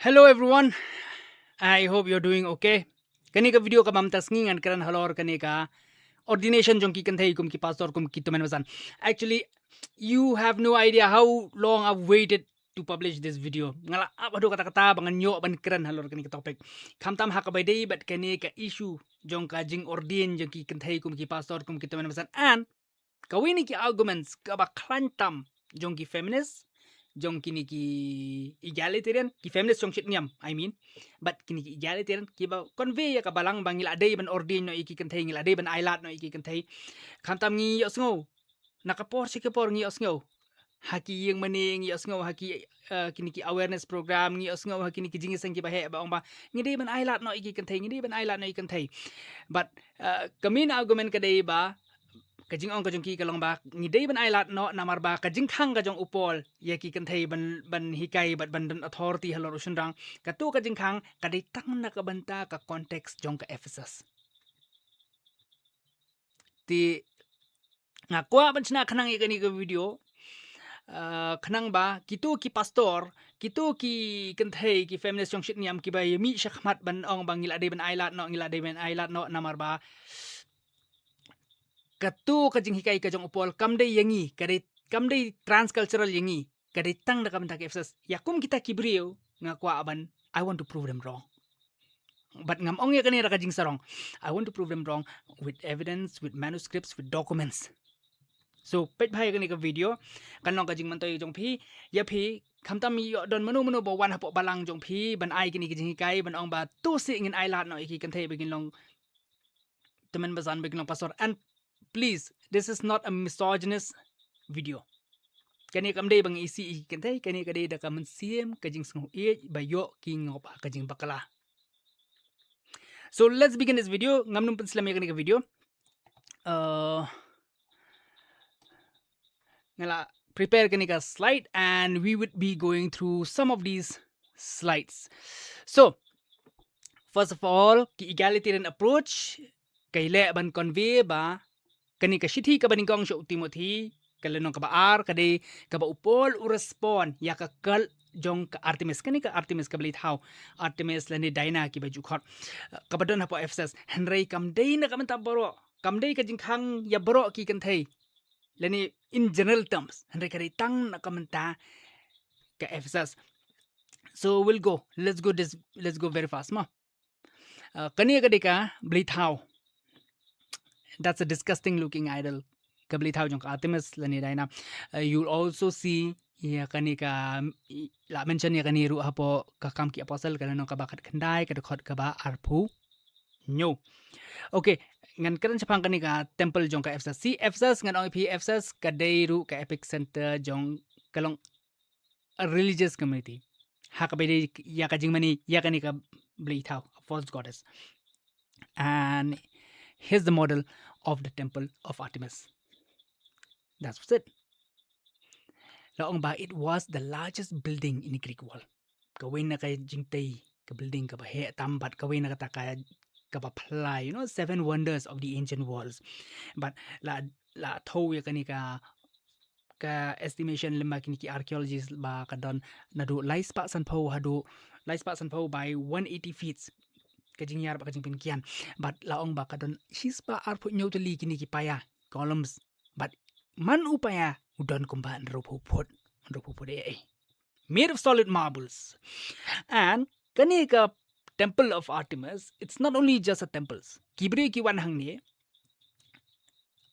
Hello everyone. I hope you're doing okay. Kani ka video ka mamtas ngingan karan halor kani ka ordination jong ki kanthai kum ki pastor kum ki tumen masan. Actually, you have no idea how long I've waited to publish this video. Ngala abado kata-kata bangan nyo ban karan halor kani ka topic. Kamtam hakabay day but kani ka issue jong ka jing ordin jong ki kanthai kum ki pastor kum ki tumen masan. And kawini ki arguments ka ba klantam jong ki feminist jong kini ki egalitarian ki feminist jong shit niam I mean but kini ki egalitarian ki ba convey ya ka balang bang ngila day ban ordin no iki kantay ngila day ban ailat no iki kantay kamtam ngi yosngo nakapor si kapor ngi yosngo haki yang mani ngi yosngo haki kini ki awareness program ngi yosngo haki ni ki jingisang ki ba he ba ong ba ngi day ban ailat no iki kantay ngi day ban ailat no iki kantay but kamin argument ka day ba kajing ong kajong ki kalong ba ngidey ban ailat no namar ba kajing khang kajong upol ye ki kanthei ban hikai ban authority halor usunrang katu kajing khang kadai tang na ka banta ka context jong ka Ephesus ti ngakwa ban sina khanang ikani ka video khanang ba kitu ki pastor kitu ki kanthei ki feminist jong shit niam ki ba yemi shakhmat ban ong bang ngila de ban ailat no namar ba katu kajing hikai kajong upol kamdei yangi kamdei transcultural yangi kadai tang na kamta Ephesus yakum kita kibrio ngakwa aban I want to prove them wrong but ngam ong ya kanira kajing sarong I want to prove them wrong with evidence with manuscripts with documents so pet bhai kani ka video kanong kajing mantoy jong phi ya phi kamtam mi don manu bo wan hapo balang jong phi ban ai kini kajing hikai ban ong ba tu si ngin ai lat no iki kan thei begin long temen bazan begin long pastor and please, this is not a misogynist video. Kani kamday bang isi kantay kani kaday da kaman siem kajing sung bayo king of kajing bakala. So let's begin this video. Ngamnum pan sila may kani ka video. Ngala prepare kani ka slide and we would be going through some of these slides. So first of all, ki egalitarian approach kayle ban convey ba kani ka shithi ka baning kong syo Timothy kalenong ka baar kade ka ba upol u respond ya ka kal jong ka Artemis kani ka Artemis ka bleithaw Artemis lani Dina ki ba jukhot ka badon hapo Ephesus Henry kam day na kamanta boro kam day ka jingkhang ya boro ki kan thei lani in general terms Henry kare tang na kamanta ka Ephesus so let's go very fast ma kani ka de ka bleithaw that's a disgusting looking idol kabli thao jong Artemis lani Dina you'll also see ya kani ka la mention ya kani ru hapo ka kam ki apostle kana no ka bakat khandai ka khot ka ba arphu nyo okay ngan karan chapang kani ka temple jong ka Ephesus si Ephesus ngan ong Ephesus ka dei ru ka epic center jong kalong a religious community ha ka bede ya ka jingmani ya kani ka bleithau a false goddess and here's the model of the temple of Artemis. That's it. Laong ba it was the largest building in the Greek world. Kawin na kay jingtay ka building ka ba he tambat kawin na kataka ka ba play, 7 wonders of the ancient worlds. But la thaw ya kani ka estimation lima kini ki archaeologists ba kadon nadu laispa sanpo by 180 feet kajing yar ba kajing pinkian but laong ba kadon hispa arpo nyotali kini ki paya columns but man upaya udon kumba ndropupot made of solid marbles and kani ka temple of Artemis it's not only just a temples kibre ki wan hang ni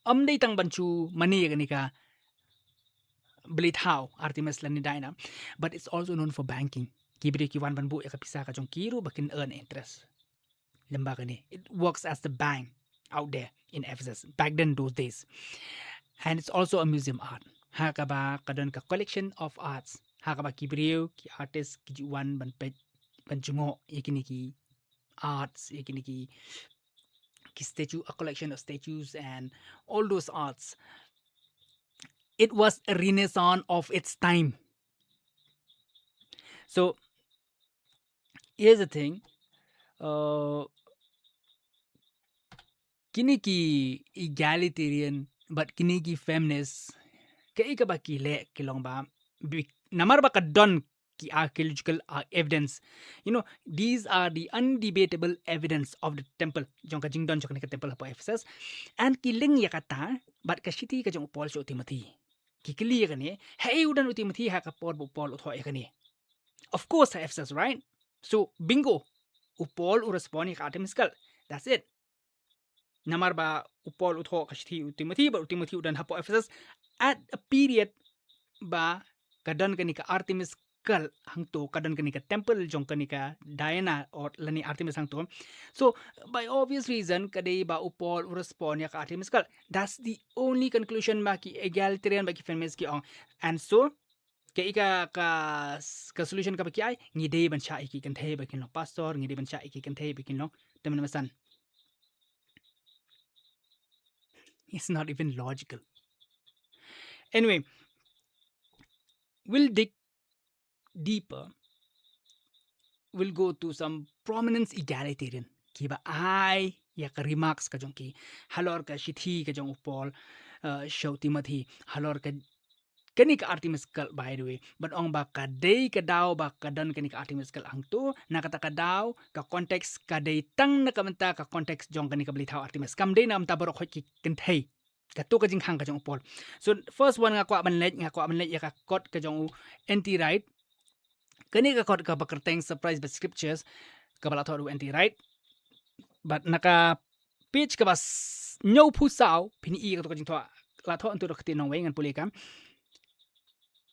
amdei tang banchu mani kani ka bleithaw Artemis lani Dina but it's also known for banking kibre ki wan banbu ya kapisa ka jong kiru bakin earn interest it works as the bank out there in Ephesus back then those days and it's also a museum art hakaba kadon ka collection of arts hakaba kibriyo ki artist ki juan ban jungo ikini ki arts ikini ki statue a collection of statues and all those arts it was a renaissance of its time so here's the thing kini ki egalitarian but kini ki feminist kai ka ba kile kilong ba namar ba ka don ki archaeological evidence. These are the undebatable evidence of the temple. Jong ka jingdon jong ka temple hapo Ephesus. And ki ling ya kata, but ka shiti ka jong Paul syo Timothy. Ki kili ya kani, hey udan Timothy ha ka Paul utho ya kani. Of course ha Ephesus, right? So bingo. Paul respond ka Artemis kal. That's it. Namar ba Paul utho ka shiti Timothy, but Timothy udan hapo Ephesus at a period ba kadan kani ka Artemis kal hangto kadan kani ka temple jong kani ka Diana or lani Artemis hangto. So by obvious reason kadai ba Paul respond ya ka Artemis kal. That's the only conclusion ba ki egalitarian ba ki feminist ki ong. And so kay ka solution ka ba ki ay ngidey ban siya iki kan thay ba kin pastor ngidey ban siya iki kan thay ba kin no teman masan. It's not even logical. Anyway, we'll dig deeper. We'll go to some prominence egalitarian. Kiba ay ya ka remarks ka jong ki halor ka shithi ka jong Paul show Timothy halor ka kani ka Artemis kal by the way, but ong ba ka day ka daw ba ka dan kani ka Artemis kal ang to nakata ka daw ka context ka day tang nakamanta ka context jong kani ka bleithaw Artemis kam day na amta barok ki kentay ka to ka jing hang ka jong Paul. So first one nga kwa manlet ya ka kot ka jong anti right kani ka kot ka bakerteng surprise by scriptures ka bala thodu anti right, but naka page ka bas nyo pusaw pini ka to ka jing thoa la tho antu rakti nong wengan pulika.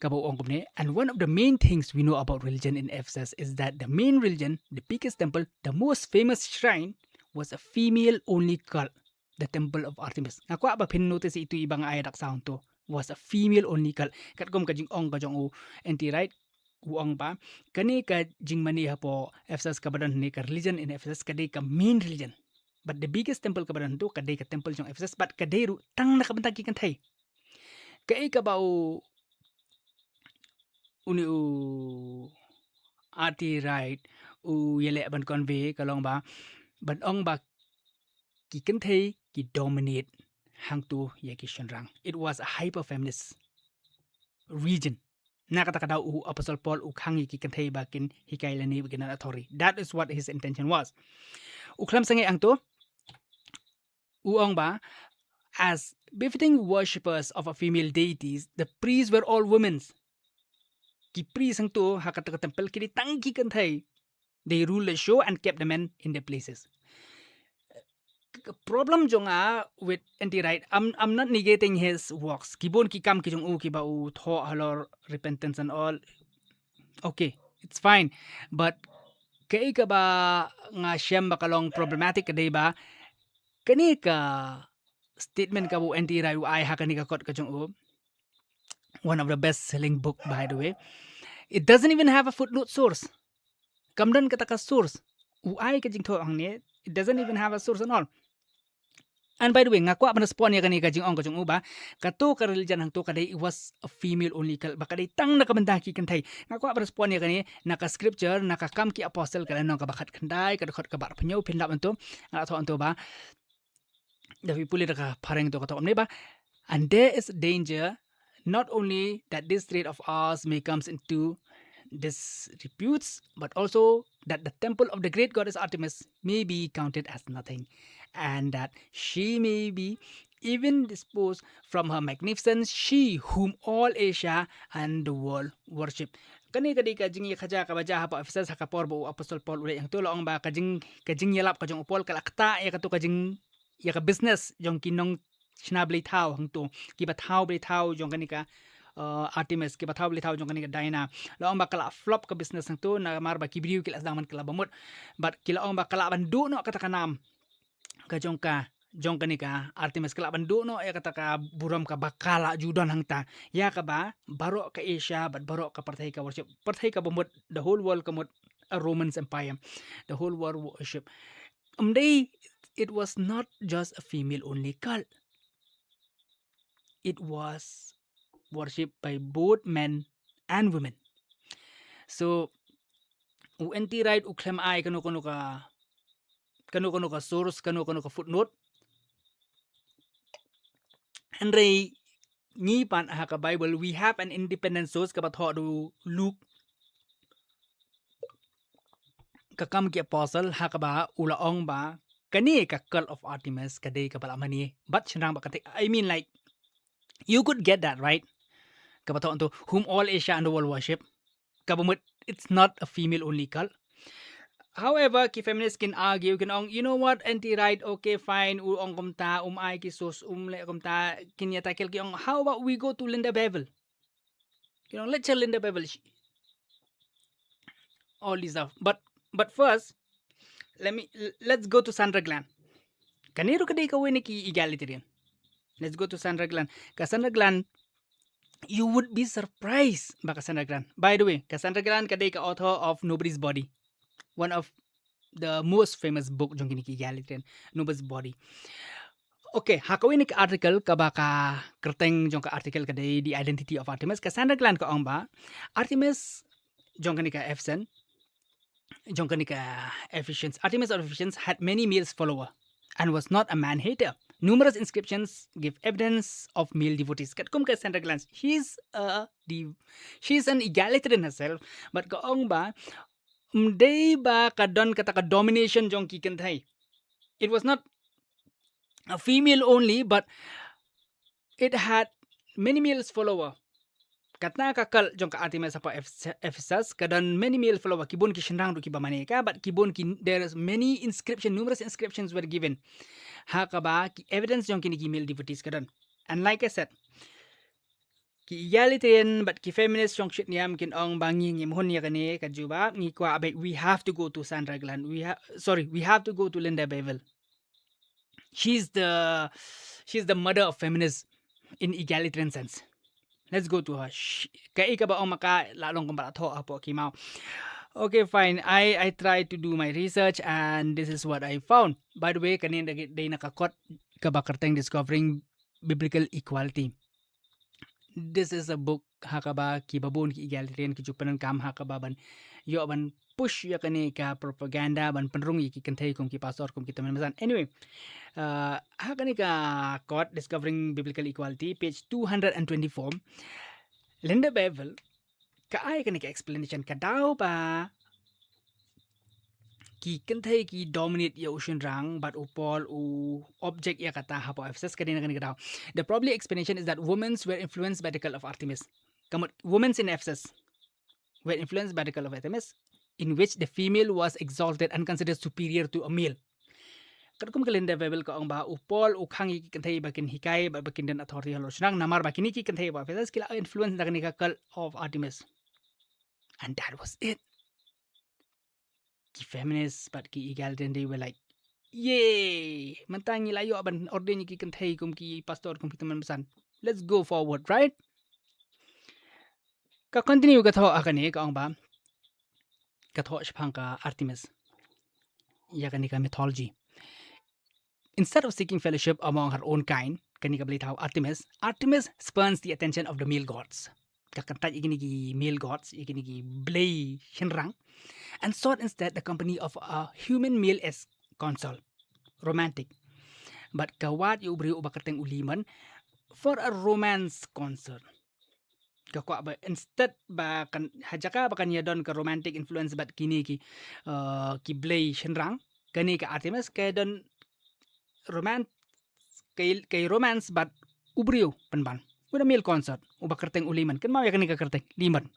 And one of the main things we know about religion in Ephesus is that the main religion, the biggest temple, the most famous shrine was a female-only cult, the temple of Artemis. Ako ba pinnotice ito ibang ayadak sound to was a female-only cult. Katkom ka jing ong ka jong anti-right uong pa kani ka jing maniha po Ephesus kabadan ni ka religion in Ephesus kadai ka main religion. But the biggest temple kabadan to kadai ka temple jong Ephesus but kadai ru tang nakabantag kikantay. Kai ka ba uni arti right yele ban convey kalong ba ban ong ba ki kan thei ki dominate hang tu ye ki shanrang. It was a hyper feminist region. Nakata kada apostle Paul khang ki kan thei ba kin hikay lani begin authority. That is what his intention was. Uklam sange ang to uong ba as befitting worshippers of a female deities, the priests were all women. Ki priest ang to hakata temple kini tangki kan thai. They ruled the show and kept the men in their places. Problem jonga with anti-right. I'm not negating his works. Kibon ki kam ki jong ki ba tho halor repentance and all. Okay, it's fine. But kay ka ba nga siyam ba kalong problematic kaday ba? Kani ka statement ka bu anti-right ay ha kani ka kot ka jong one of the best-selling book by the way. It doesn't even have a footnote source. Kamdan kata ka source. Uay ka jing tho ang ni. It doesn't even have a source and all. And by the way, nga kwa respond ya kani ka jing ong ka jong uba, kato ka religion hang to kaday it was a female only kal bakaday tang nakamandaki kantay. Nga kwa respond ya kani naka scripture naka kam ki apostle kala nong kabakat kanday kadakot ka bar panyaw pinlap anto nga to anto ba. Davi puli ka pareng to kato ba. And there is danger not only that this trade of ours may comes into disreputes, but also that the temple of the great goddess Artemis may be counted as nothing, and that she may be even disposed from her magnificence, she whom all Asia and the world worship. Kani kadi kajing kaja kabaja pa Ephesus hakapor bo apostol Paul uli yang tulong ba kajing yalap kajong Paul kalakta ya kato kajing ya ka business jong kinong sinablay tao hang to kiba tao blay tao jong kani ka Artemis kiba tao blay tao jong kani ka Diana laong ba kala flop ka business hang to na mar ba kibriu kila daman kala bamut but kilaong ba kala bandu no kata kanam ka jong kani ka Artemis kala bandu no ya kata ka buram ka bakala judan hang ta ya ka ba baro ka Asia but baro ka partay ka worship partay ka bamut the whole world kamut a Roman Empire the whole world worship it was not just a female only cult. It was worshipped by both men and women. So, anti-right uklem ay kano ka source, kano ka footnote. And ray ni pan ha ka Bible, we have an independent source kabat ho do Luke kakam ki apostle hakaba ulaong ba kani ka cult of Artemis kadai ka balamani but shinrang ba kate I mean like you could get that right kabato to whom all Asia and the world worship kabumut it's not a female only cult. However, ki feminists can argue can you know what anti-right okay fine ong kumta ay kisus le kumta kinya takel ki ong how about we go to Linda Bevel, you know, let's tell Linda Bevel all these stuff but first let's go to Sandra Glan. Kaniro kadai ka wini ki egalitarian. Let's go to Sandra Glan. Cassandra Glan, you would be surprised by Cassandra Glan. By the way, Cassandra Glan kadai ka author of Nobody's Body, one of the most famous book jong kini ki egalitarian, Nobody's Body. Okay, hakawin ni article ka baka kerteng jong ka article kadai The Identity of Artemis. Cassandra Glan ka ong ba Artemis jong kani ka Efsen jong kani ka Ephesians. Artemis of Ephesians had many male follower and was not a man hater. Numerous inscriptions give evidence of male devotees. Katkum Cassandra Glan, she's an egalitarian herself, but kaong ba mday ba kadon kata ka domination jong kikantay. It was not a female only, but it had many males follower. Katna kakal jong ka Artemis apa Ephesus kadon many male follower kibun ki shinrang do ki bamaneka, but kibun ki there is many numerous inscriptions were given. Hakaba ki evidence jong kini ki male devotees kadon. And like I said, ki egalitarian but ki feminist jong shit niam kin ong bangi ngim hun ya kani kajuba ni kwa abe we have to go to Sandra Glan. We have to go to Linda Bevel. She's the mother of feminism in egalitarian sense. Let's go to her. Kai ka ba ong maka lalong kumbarato apo kimao. Okay, fine. I tried to do my research and this is what I found. By the way, kanin day nakakot kabakarteng discovering biblical equality. This is a book hakaba kibabon ki egalitarian ki jupanan kam hakaba ban yo ban push ya kani ka propaganda ban penrung ki kantay kum ki pastor kum ki taman masan. Anyway, hakani ka caught discovering biblical equality page 224. Linda Bevel ka ay kani ka explanation ka daw ba ki kantay ki dominate ya ocean rang but upol u object ya kata hapo Ephesus kadina kani ka daw. The probably explanation is that women were influenced by the cult of Artemis. Women in Ephesus were influenced by the cult of Artemis, in which the female was exalted and considered superior to a male. Kadkum Linda Bevel ka ang ba upol u khangi ki kantay bakin hikay bakin den authority halo shrang namar bakin ki kantay ba Ephesus kila influence na kani ka cult of Artemis. And that was it. Ki feminists but ki egalitarian they were like, yay! Mantangi layo aban ordain ki kantay kum ki pastor kum ki taman masan. Let's go forward, right? Ka continue ka tho akani ka ang ba ka tho shpang ka Artemis. Ya kani ka mythology. Instead of seeking fellowship among her own kind, kani ka bleithaw Artemis spurns the attention of the male gods. Kakantay ikini ki male gods, ikini ki blay shinrang, and sought instead the company of a human male as consort, romantic. But kawat ubri ubakateng uliman for a romance concert. Kakwa ba instead ba kan hajaka ba kanya don ka romantic influence but kini ki blay shinrang kani ka Artemis kay don kay romance but ubriyo panban with a male concert ubakarteng uliman kan mawya kani ka karteng liman.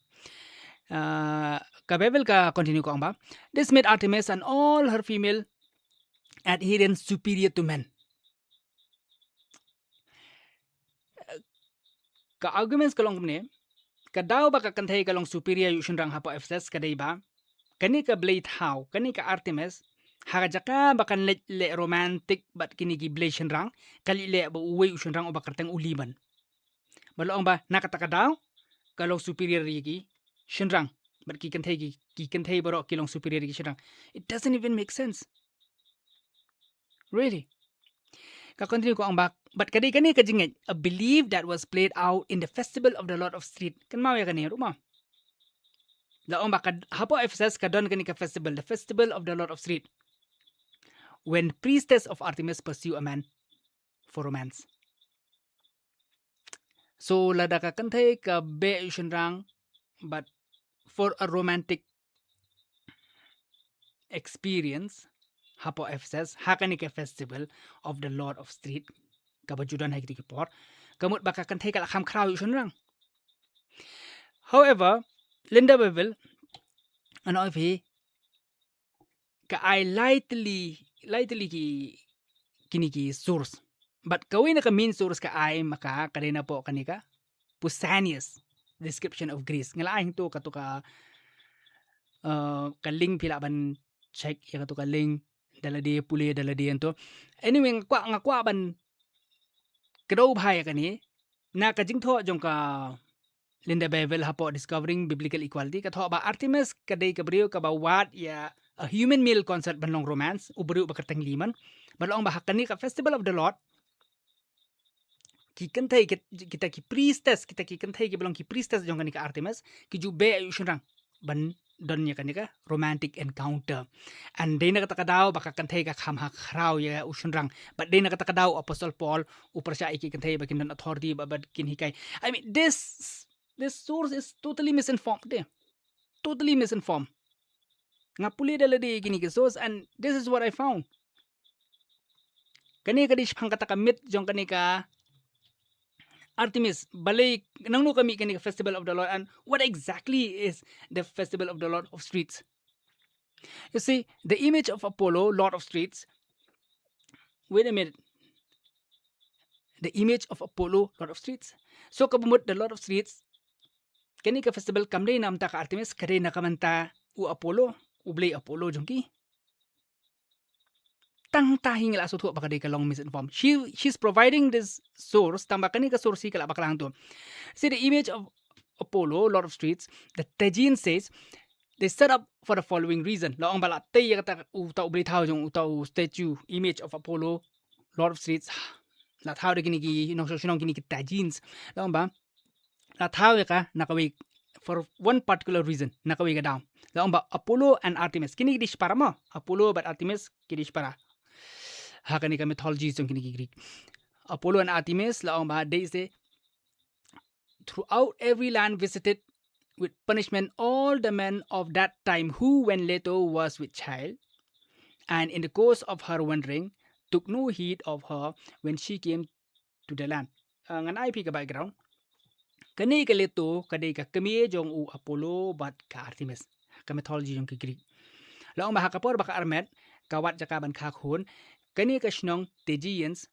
Kabebel ka continue ko ang ba this made Artemis and all her female adherents superior to men. Ka arguments kalong ne kadaw ba kakantay kalong superior yu shinrang hapo Ephesus kaday ba kani ka bleithaw kani ka Artemis hakajaka bakan le romantic but kini gi blay shinrang kali le ba uwi shinrang ubakarteng uliman. Baloong ba nakatakadaw kalong superior gi shinrang but ki kantay baro kilong superior gi shinrang. It doesn't even make sense. Really. Ka-continue ko ang back. But kani kajingay a belief that was played out in the festival of the Lord of Street. Kan mawya kani ruma. Laong ba hapo Ephesus kadon kani ka festival, the festival of the Lord of Street. When priestess of Artemis pursue a man for romance. So lada ka kantay ka be shinrang but for a romantic experience hapo Ephesus hakani ka festival of the Lord of Street kabajudan hai ki por kamut baka kan thai kala kham khrau yu rang. However, Linda Bevel ano phi ka I lightly kini ki source but kawin na ka main source ka I maka kadena po kanika Pausanias description of Greece ngalaing to kato ka kaling pila ban check ya kato kaling daladi puli daladi ento anyway ngakwa ban kadaw bhaya kani na kajingtho jong ka Linda Bevel hapo discovering biblical equality katho ba Artemis kadai kabriyo ka ba wat ya a human male concert banlong romance ubru bakatang liman balong ba hakani ka festival of the Lord ki kantai kita ki priestess kita ki kantai ki belong ki priestess jong kani ka Artemis ki ju be ayu shunrang ban donnya kani ka romantic encounter and dei na kata daw baka kantai ka kham ha khrau ya ushunrang but dei na kata daw apostle Paul uparsya ki kantai bakin dan authority babad kin hikai I mean this source is totally misinformed totally misinformed nga puli dala di gini ki source and this is what I found kani ka dish phang kata ka myth jong kani ka Artemis, balay nangno kami kani Festival of the Lord and what exactly is the Festival of the Lord of Streets? You see, the image of Apollo, Lord of Streets. Wait a minute. The image of Apollo, Lord of Streets. So kabumot the Lord of Streets. Kani ka festival kamday namta ka Artemis kare nakamanta u Apollo, ublay Apollo jongki. Tang tahing la so baka di ka long misinformed. She's providing this source tamba kani ka source kala bakalang to. See the image of Apollo, Lord of Streets, the Tejian says they set up for the following reason. Laong bala tay kata utau bleithaw jong utau statue image of Apollo, Lord of Streets. La thaw de kini ki no shinong kini ki Tejians. Laong ba la thaw ka nakawig for one particular reason nakawig ka down. Laong ba Apollo and Artemis kini dish para mo. Apollo but Artemis kidish para. Hakani ka mythology jong kini ki Greek. Apollo and Artemis laong ba they say throughout every land visited with punishment all the men of that time who when Leto was with child and in the course of her wandering took no heed of her when she came to the land. Ngan IP ka background. Kani ka Leto kadai ka kami jong u Apollo but ka Artemis. Ka mythology jong ki Greek. Laong mahakapor baka Armet kawat jakaban kakhon kani ka shnong Tejians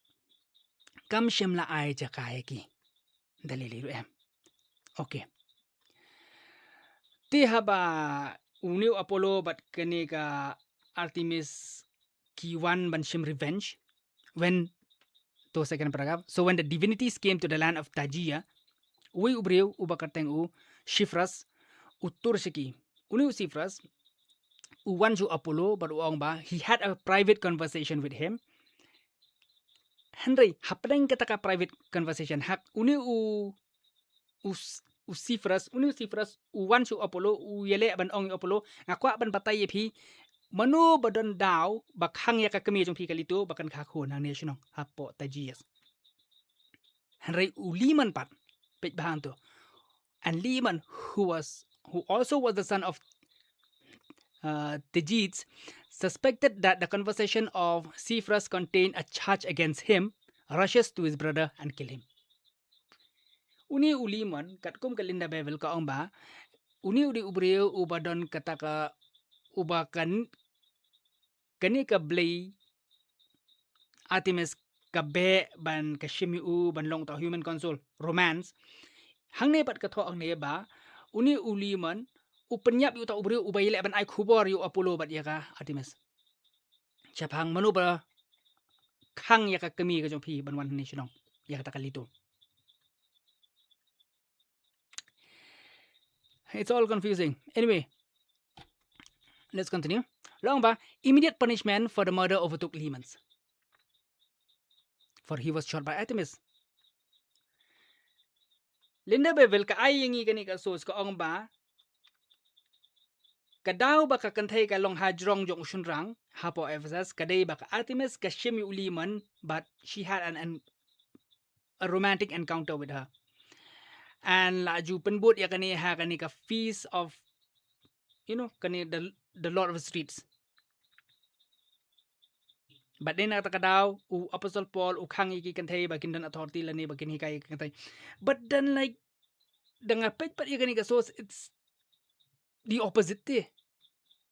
kam shimla ay jakayaki. Dalili em. Okay. Ti haba uniu Apollo but kani ka Artemis kiwan banshim revenge when to second paragraph. So when the divinities came to the land of Tajia, uwi ubriu ubakarteng u Shifras uturshiki. Uniu Shifras uwanju Apollo but uong ba he had a private conversation with him. Henry hapdeng kata ka private conversation hak uniu Usifras uwanju Apollo uyele ban ong Apollo ngakwa ban batay phi manu badan daw bakhang ya ka kami jong phi kalito bakan khakho nang national hapo Tajias Henry uliman pat pej bahang to and Liman who also was the son of Tejids suspected that the conversation of Sifras contained a charge against him rushes to his brother and kill him. Uni uliman katkum kalinda bevel ka ong ba uni udi ubriyo ubadon kataka ubakan kani ka blay Artemis kabe ban kashimi u ban long ta human console romance hangne pat katho ang ne ba uni uliman upenyap yu ta ubriyo ubayile ban ai khubor yu Apollo bat ya ka Artemis chapang manu ba khang ya ka kami ka jong phi ban wan national ya ka takalito. It's all confusing. Anyway, let's continue. Long ba, immediate punishment for the murder overtook Lemans. For he was shot by Artemis. Linda Bevel ka ay yangi kani ka sos ka ong ba kadaw ba ka kantay ka long hajrong jong usunrang hapo Ephesus kaday ba ka Artemis ka shimi uliman but she had a romantic encounter with her. And la ju penbut ya kani ha kani ka feast of kani the Lord of the Streets. But then nakatadaw u Apostle Paul u khang iki kantay bakin dan authority lani bakin hikay kantay. But then like dangapit pat ikani ka source it's the opposite te.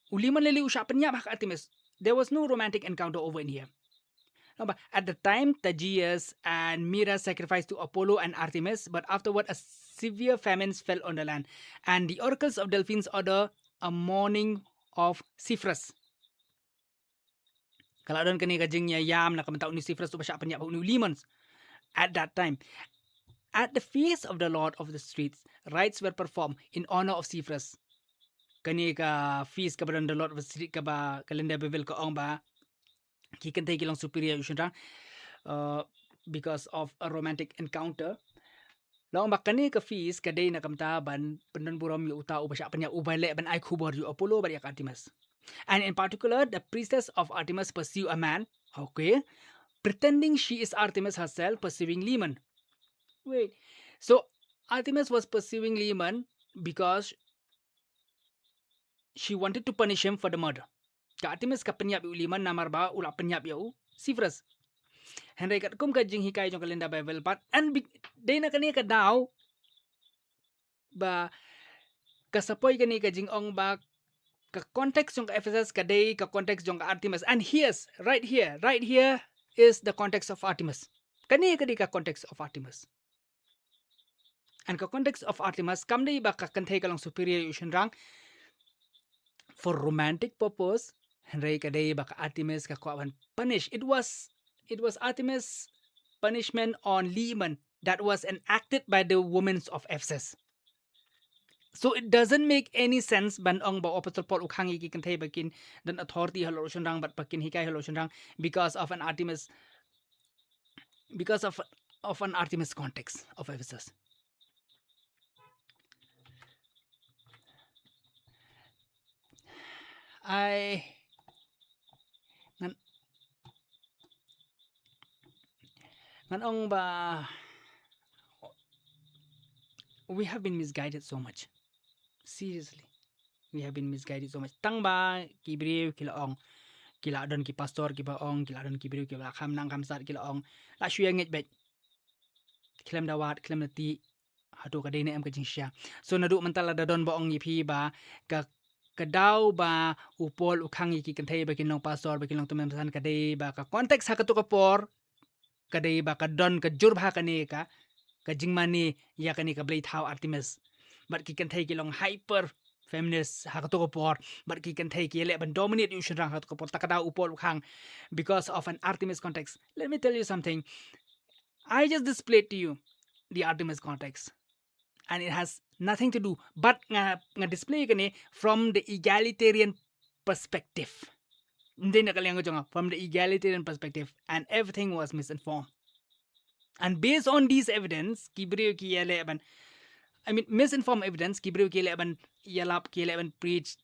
Uliman lili usapan niya baka Artemis. There was no romantic encounter over in here. At the time, Tagias and Mira sacrificed to Apollo and Artemis, but afterward a severe famine fell on the land, and the oracles of Delphines order a mourning of Cyprus. Kalau don kani kajing niya yam na kamataw ni Cyprus to basya niya ni limons. At that time, at the feast of the Lord of the Streets, rites were performed in honor of Cyprus. Kani ka feast ka ba the Lord of the Street ka ba kalenda bevel ka ong ba kikantay kilang superior yun because of a romantic encounter. Long bakani ka feast kaday na kamtaban pendan buram yu uta ubasya panya ubale ban ay kubor yu Apollo bari Artemis. And in particular, the priestess of Artemis pursue a man, okay, pretending she is Artemis herself, pursuing Leman. Wait, so Artemis was pursuing Leman because she wanted to punish him for the murder. Ka Artemis ka penyap yu Leman namar ba ula penyap yu Cyprus. Henry kat kum ka jing hikay jong kalenda Bible part and day na kani ka daw ba kasapoy kani ka jing ong ba ka context yung ka Ephesus kaday ka context yung ka Artemis, and right here is the context of Artemis. Kani kadi ka context of Artemis. And ka context of Artemis kamday ba ka kantay ka lang superior yung rang for romantic purpose. Henry kaday ba ka Artemis ka kuwan punish. It was Artemis punishment on Leman that was enacted by the women of Ephesus. So it doesn't make any sense ban ong ba Apostle Paul ukhang iki kantay bakin dan authority halo rang but bakin hikay halo rang because of an Artemis context of Ephesus. Nganong ba we have been misguided so much. Seriously, we have been misguided so much. Tang ba kibriw kilaong kila don ki pastor ki baong kila don kibriw kila kham nang kham sat kilaong la shuya ngej bet klem dawat klem nati hatu ka dei na em ka jing sya. So nadu mentala da don baong yipi ba ka kadaw ba upol ukhang iki kantay ba kinong pastor ba kinong tumemsan kadai ba ka context ha katu kapor kadai ba ka don ka jurba kani ka jing mani ya kani ka bleithaw Artemis but ki kantay kilong hyper feminist ha katu kapor but ki kantay ki le ban dominate yu shirang ha katu kapor takadaw upol ukhang because of an Artemis context. Let me tell you something. I just displayed to you the Artemis context, and it has nothing to do but nga display kani from the egalitarian perspective. Hindi nakaliang ko from the egalitarian perspective, and everything was misinformed. And based on these evidence, misinformed evidence, preach,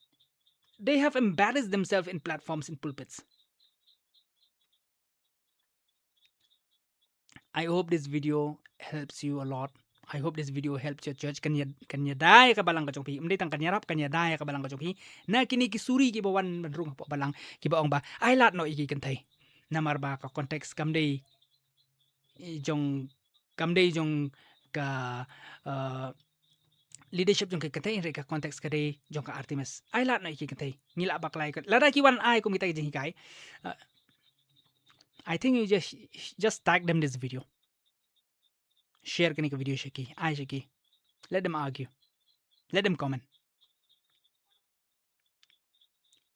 they have embarrassed themselves in platforms, in pulpits. I hope this video helps you a lot. I hope this video helps your church. Kanya daya ka balang kachong pi. Hindi tang kanyarap kanya daya ka balang kachong pi. Na kinikisuri ki bawan bandrung po balang ki baong ba. Ay lat no iki kantay. Namar ba ka context kamday jong ka leadership jong kantay re ka context kaday jong ka Artemis. Ay lat no iki kantay. Ngila baklay ko. Lara ki wan ay kumitay jing hikay. I think you just tag them this video. Share kani ka video shaki. Ay shaki. Let them argue. Let them comment.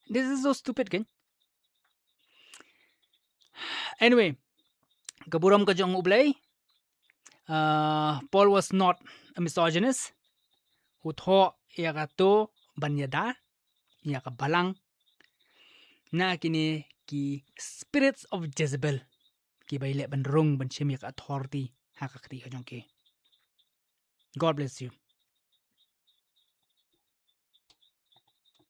This is so stupid, kan? Anyway, kaburam ka jong ublay. Paul was not a misogynist. Utho iya ka to banyada. Iya ka balang. Na kini ki spirits of Jezebel. Ki bayle bandrung banshim iya ka authority. Hakakti ka jong ki. God bless you.